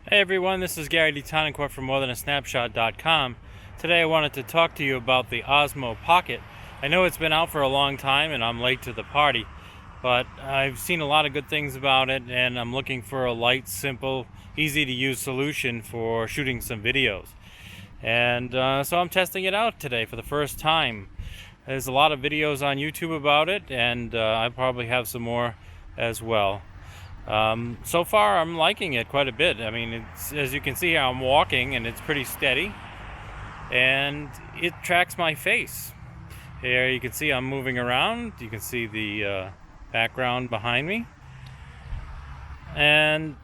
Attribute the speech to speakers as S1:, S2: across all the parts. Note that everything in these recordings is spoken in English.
S1: Hey everyone, this is Gary D. Tonicourt from MoreThanASnapshot.com. Today I wanted to talk to you about the Osmo Pocket. I know it's been out for a long time and I'm late to the party, but I've seen a lot of good things about it and I'm looking for a light, simple, easy to use solution for shooting some videos. And so I'm testing it out today for the first time. There's a lot of videos on YouTube about it, and I probably have some more as well. So far I'm liking it quite a bit. I mean, it's, as you can see here, I'm walking and it's pretty steady and it tracks my face. Here you can see I'm moving around. You can see the background behind me. And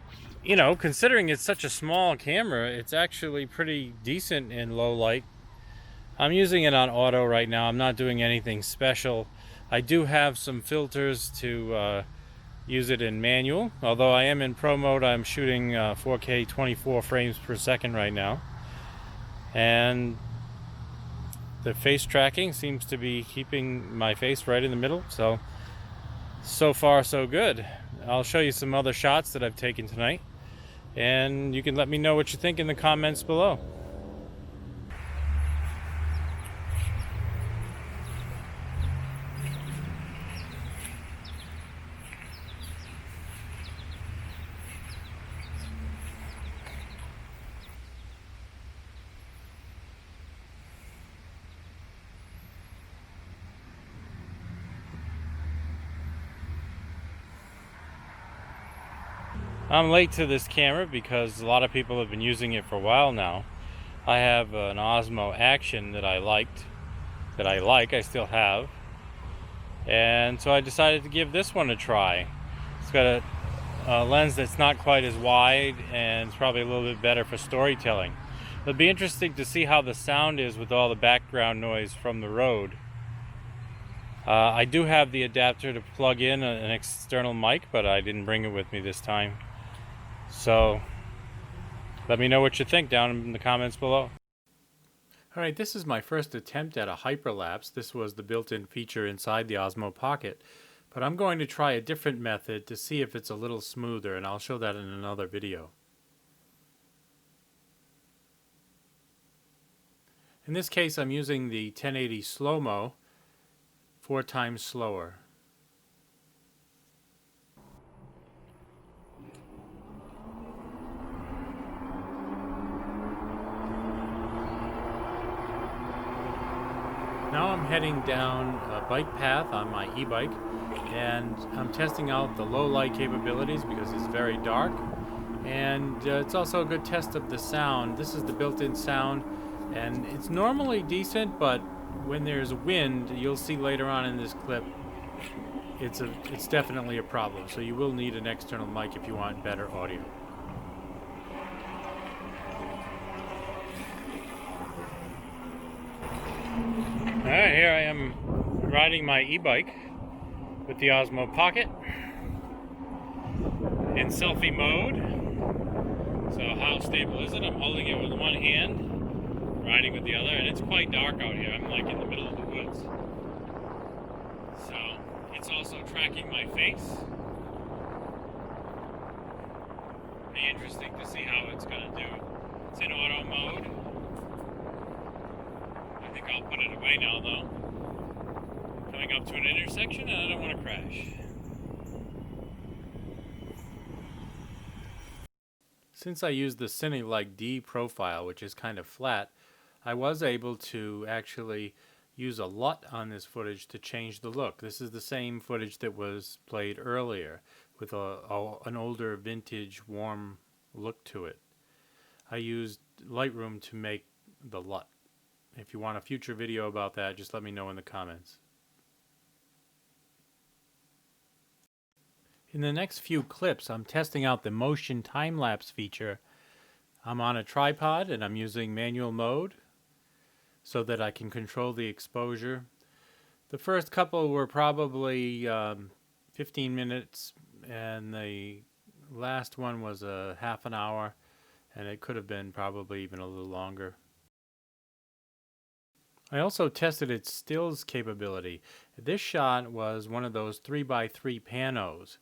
S1: you know, considering it's such a small camera, it's actually pretty decent in low light. I'm using it on auto right now. I'm not doing anything special. I do have some filters to use it in manual. Although I am in pro mode, I'm shooting 4K 24 frames per second right now. And the face tracking seems to be keeping my face right in the middle. So far so good. I'll show you some other shots that I've taken tonight. And you can let me know what you think in the comments below. I'm late to this camera because a lot of people have been using it for a while now. I have an Osmo Action that I I still have. And so I decided to give this one a try. It's got a lens that's not quite as wide and it's probably a little bit better for storytelling. It'll be interesting to see how the sound is with all the background noise from the road. I do have the adapter to plug in an external mic, but I didn't bring it with me this time. So let me know what you think down in the comments below. Alright, this is my first attempt at a hyperlapse. This was the built-in feature inside the Osmo Pocket. But I'm going to try a different method to see if it's a little smoother, and I'll show that in another video. In this case, I'm using the 1080 slow-mo, 4 times slower. Now I'm heading down a bike path on my e-bike, and I'm testing out the low light capabilities because it's very dark, and it's also a good test of the sound. This is the built-in sound, and it's normally decent, but when there's wind, you'll see later on in this clip, it's definitely a problem. So you will need an external mic if you want better audio. Alright, here I am riding my e-bike with the Osmo Pocket in selfie mode. So how stable is it? I'm holding it with one hand, riding with the other, and it's quite dark out here. I'm like in the middle of the woods. So it's also tracking my face. Be interesting to see how it's going to do. It's in auto mode. I think I'll put it away now though. Coming up to an intersection and I don't want to crash. Since I used the Cine-like D profile, which is kind of flat, I was able to actually use a LUT on this footage to change the look. This is the same footage that was played earlier with an older vintage warm look to it. I used Lightroom to make the LUT. If you want a future video about that, just let me know in the comments. In the next few clips, I'm testing out the motion time-lapse feature. I'm on a tripod and I'm using manual mode so that I can control the exposure. The first couple were probably 15 minutes and the last one was a half an hour, and it could have been probably even a little longer. I also tested its stills capability. This shot was one of those 3x3 panos,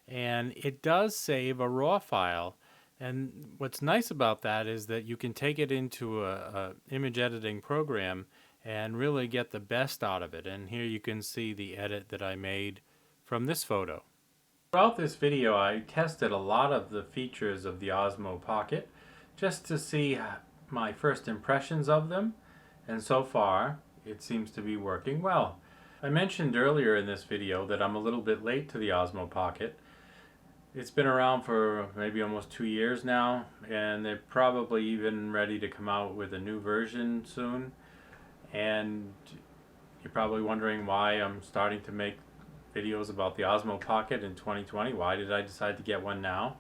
S1: and it does save a RAW file, And what's nice about that is that you can take it into a image editing program and really get the best out of it. And here you can see the edit that I made from this photo. Throughout this video, I tested a lot of the features of the Osmo Pocket just to see my first impressions of them, and so far it seems to be working well. I mentioned earlier in this video that I'm a little bit late to the Osmo Pocket. It's been around for maybe almost 2 years now, and they're probably even ready to come out with a new version soon. And you're probably wondering why I'm starting to make videos about the Osmo Pocket in 2020. Why did I decide to get one now?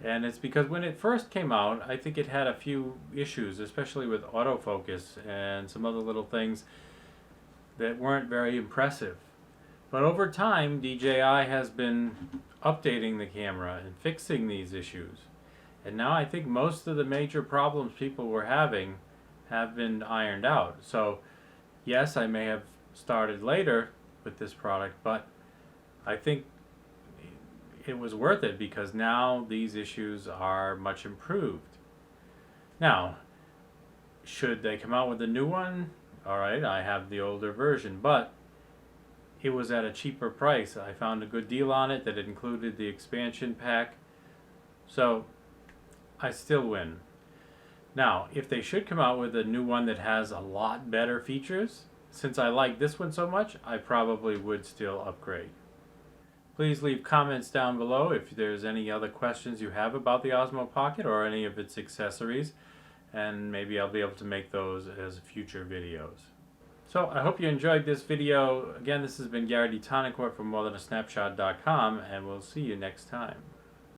S1: And it's because when it first came out, I think it had a few issues, especially with autofocus and some other little things that weren't very impressive. But over time, DJI has been updating the camera and fixing these issues. And now I think most of the major problems people were having have been ironed out. So yes, I may have started later with this product, but I think it was worth it because now these issues are much improved. Now, should they come out with a new one? Alright, I have the older version, but it was at a cheaper price. I found a good deal on it that included the expansion pack, so I still win. Now, if they should come out with a new one that has a lot better features, since I like this one so much, I probably would still upgrade. Please leave comments down below if there's any other questions you have about the Osmo Pocket or any of its accessories, and maybe I'll be able to make those as future videos. So I hope you enjoyed this video. Again, this has been Gary D. Tonicourt from morethanasnapshot.com, and we'll see you next time.